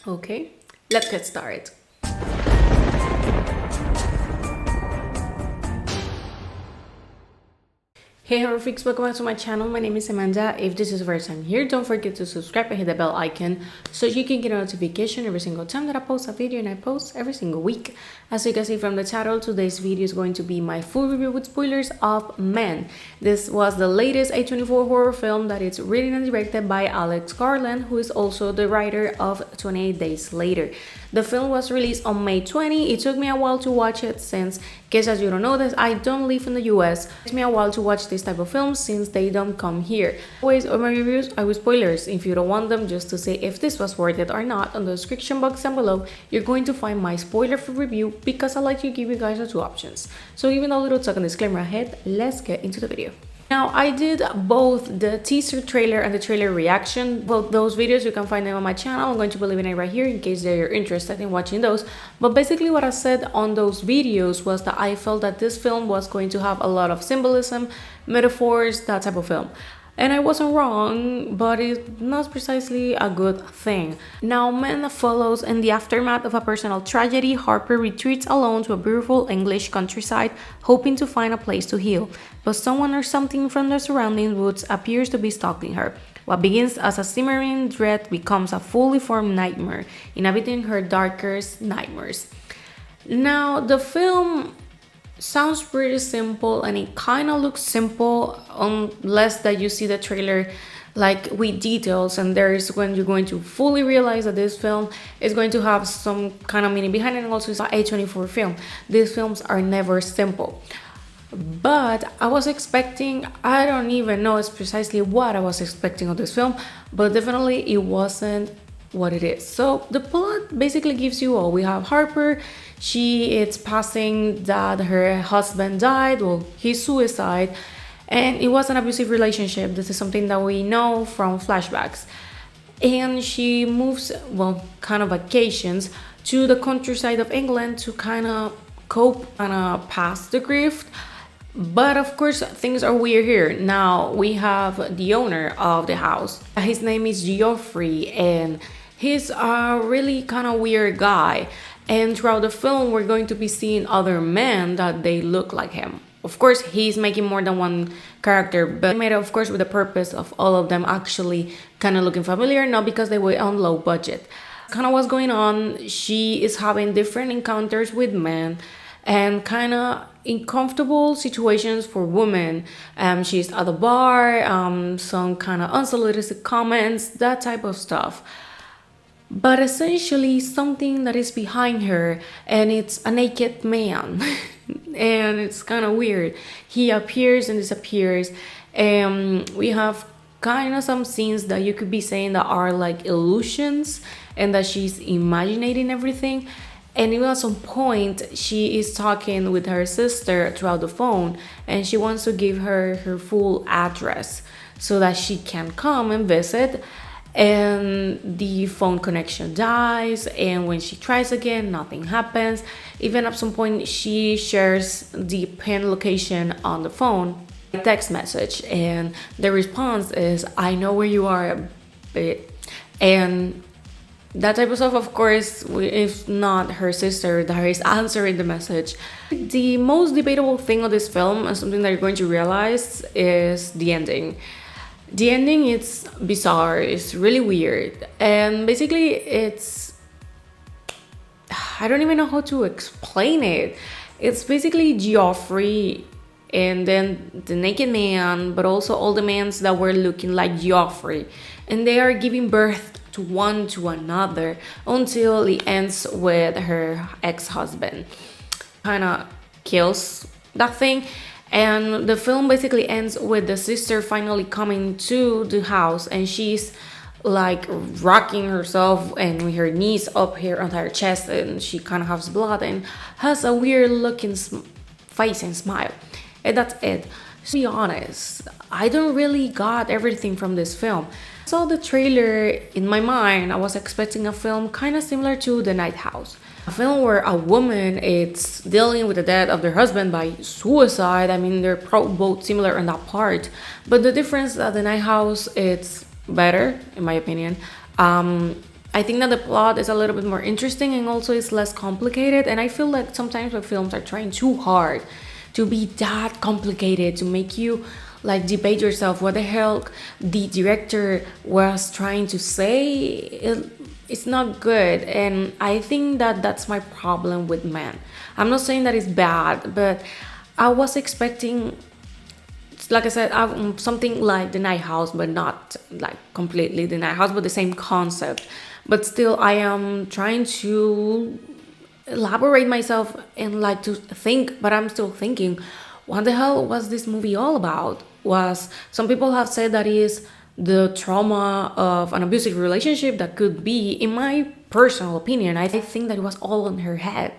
Okay, let's get started. Hey horror freaks, welcome back to my channel. My name is Amanda. If this is the first time here, don't forget to subscribe and hit the bell icon so you can get a notification every single time that I post a video, and I post every single week. As you can see from the title, today's video is going to be my full review with spoilers of Men. This was the latest A24 horror film that is written and directed by Alex Garland, who is also the writer of 28 Days Later. The film was released on May 20. It took me a while to watch it since, in case as you don't know this, I don't live in the US. It takes me a while to watch this type of films since they don't come here. Always on my reviews, I will spoilers. If you don't want them, just to say if this was worth it or not, on the description box down below, you're going to find my spoiler-free review because I like to give you guys the two options. So even a little talk and disclaimer ahead, let's get into the video. Now, I did both the teaser trailer and the trailer reaction. Both those videos, you can find them on my channel. I'm going to be leaving it right here in case they're interested in watching those. But basically what I said on those videos was that I felt that this film was going to have a lot of symbolism, metaphors, that type of film. And I wasn't wrong, but it's not precisely a good thing. Now, Men follows in the aftermath of a personal tragedy. Harper retreats alone to a beautiful English countryside, hoping to find a place to heal. But someone or something from the surrounding woods appears to be stalking her. What begins as a simmering dread becomes a fully formed nightmare, inhabiting her darkest nightmares. Now, the film sounds pretty simple, and it kind of looks simple unless that you see the trailer like with details, and there's when you're going to fully realize that this film is going to have some kind of meaning behind it. And also it's an A24 film. These films are never simple, but I was expecting, I don't even know it's precisely what I was expecting of this film, but definitely it wasn't what it is. So the plot basically gives you all. We have Harper. She is passing that her husband died, well, his suicide, and it was an abusive relationship. This is something that we know from flashbacks. And she moves, well, kind of vacations to the countryside of England to kind of cope and pass the grief. But of course, things are weird here. Now we have the owner of the house. His name is Geoffrey, and he's a really kind of weird guy. And throughout the film, we're going to be seeing other men that they look like him. Of course, he's making more than one character, but made it, of course, with the purpose of all of them actually kind of looking familiar, not because they were on low budget. Kind of what's going on, she is having different encounters with men and kind of uncomfortable situations for women. She's at the bar, some kind of unsolicited comments, that type of stuff. But essentially something that is behind her, and it's a naked man. And it's kind of weird. He appears and disappears, and we have kind of some scenes that you could be saying that are like illusions and that she's imagining everything. And even at some point she is talking with her sister throughout the phone, and she wants to give her her full address so that she can come and visit. And the phone connection dies, and when she tries again, nothing happens. Even at some point she shares the pin location on the phone, text message, and the response is, "I know where you are," and that type of stuff. Of course, if not her sister that is answering the message. The most debatable thing of this film, and something that you're going to realize, is the ending. The ending, it's bizarre, it's really weird, and basically it's, I don't even know how to explain it. It's basically Geoffrey and then the naked man, but also all the men that were looking like Geoffrey, and they are giving birth to one to another until it ends with her ex-husband kind of kills that thing. And the film basically ends with the sister finally coming to the house, and she's like rocking herself and with her knees up here on her chest, and she kind of has blood and has a weird looking face and smile, and that's it. To be honest, I don't really got everything from this film. Saw the trailer, in my mind I was expecting a film kind of similar to The Night House, a film where a woman is dealing with the death of their husband by suicide. I mean, they're both similar in that part, but the difference that The Night House, it's better in my opinion. I think that the plot is a little bit more interesting and also it's less complicated. And I feel like sometimes the films are trying too hard to be that complicated, to make you like debate yourself what the hell the director was trying to say. It's not good, and I think that that's my problem with Man. I'm not saying that it's bad, but I was expecting, like I said, something like The Night House, but not like completely The Night House, but the same concept. But still, I am trying to elaborate myself and like to think, but I'm still thinking, what the hell was this movie all about? Was some people have said that is the trauma of an abusive relationship. That could be, in my personal opinion, I think that it was all in her head.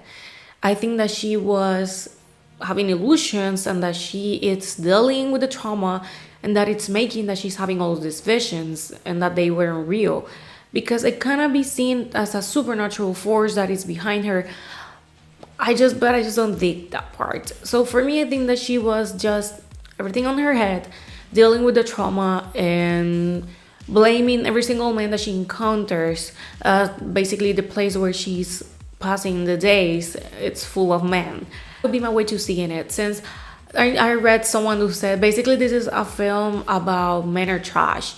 I think that she was having illusions and that she is dealing with the trauma and that it's making that she's having all these visions and that they weren't real, because it cannot be seen as a supernatural force that is behind her. I just don't dig that part. So for me, I think that she was just everything on her head, dealing with the trauma and blaming every single man that she encounters. Basically, the place where she's passing the days, it's full of men. That would be my way to seeing it, since I read someone who said basically this is a film about men are trash,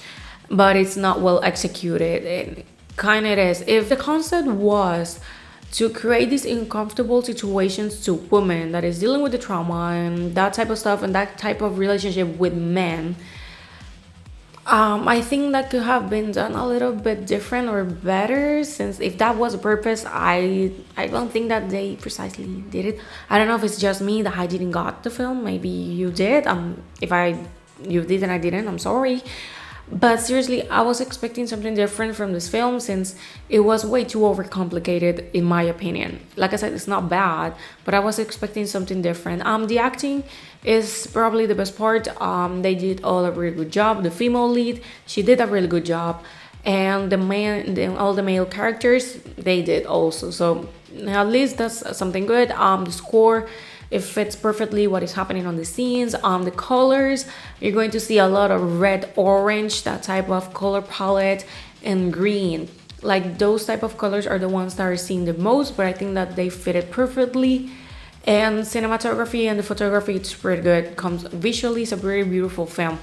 but it's not well executed. And kind of it is. If the concept was to create these uncomfortable situations to women that is dealing with the trauma and that type of stuff and that type of relationship with men, I think that could have been done a little bit different or better, since if that was the purpose, I don't think that they precisely did it. I don't know if it's just me that I didn't got the film. Maybe you did. If you did and I didn't, I'm sorry. But seriously, I was expecting something different from this film, since it was way too overcomplicated in my opinion. Like I said, it's not bad, but I was expecting something different. The acting is probably the best part. They did all a really good job. The female lead, she did a really good job, and all the male characters, they did also. So at least that's something good. The score, it fits perfectly what is happening on the scenes. The colors, you're going to see a lot of red, orange, that type of color palette, and green. Like those type of colors are the ones that are seen the most, but I think that they fit it perfectly. And cinematography and the photography, it's pretty good. Comes visually, it's a very beautiful film.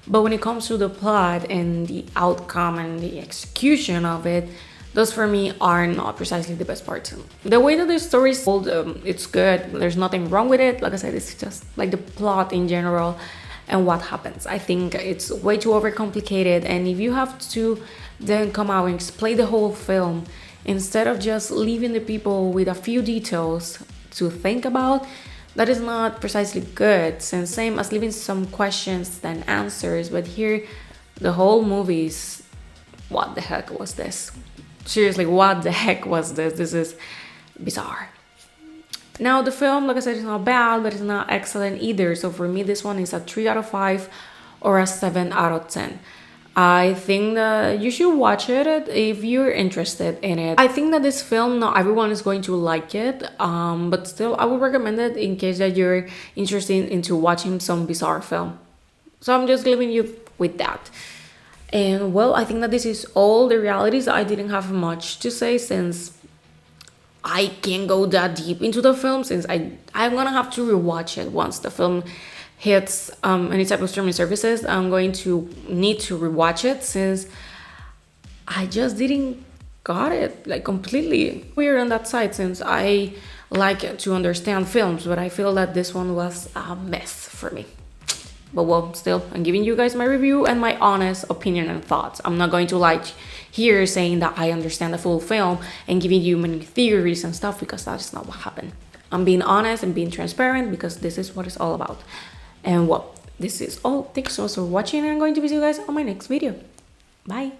But when it comes to the plot and the outcome and the execution of it, those for me are not precisely the best parts. The way that the story is told, it's good. There's nothing wrong with it. Like I said, it's just like the plot in general and what happens. I think it's way too overcomplicated. And if you have to then come out and explain the whole film, instead of just leaving the people with a few details to think about, that is not precisely good. Since same as leaving some questions than answers. But here, the whole movie is, what the heck was this? Seriously, what the heck was this? This is bizarre. Now, the film, like I said, is not bad, but it's not excellent either. So for me, this one is a 3 out of 5 or a 7 out of 10. I think that you should watch it if you're interested in it. I think that this film, not everyone is going to like it, but still, I would recommend it in case that you're interested into watching some bizarre film. So I'm just leaving you with that. And well, I think that this is all the realities. I didn't have much to say since I can't go that deep into the film, since I'm gonna have to rewatch it once the film hits any type of streaming services. I'm going to need to rewatch it since I just didn't got it like completely. Weird on that side, since I like to understand films, but I feel that this one was a mess for me. But well, still, I'm giving you guys my review and my honest opinion and thoughts. I'm not going to like here saying that I understand the full film and giving you many theories and stuff, because that's not what happened. I'm being honest and being transparent because this is what it's all about. And well, this is all. Thanks so much for watching, and I'm going to see you guys on my next video. Bye.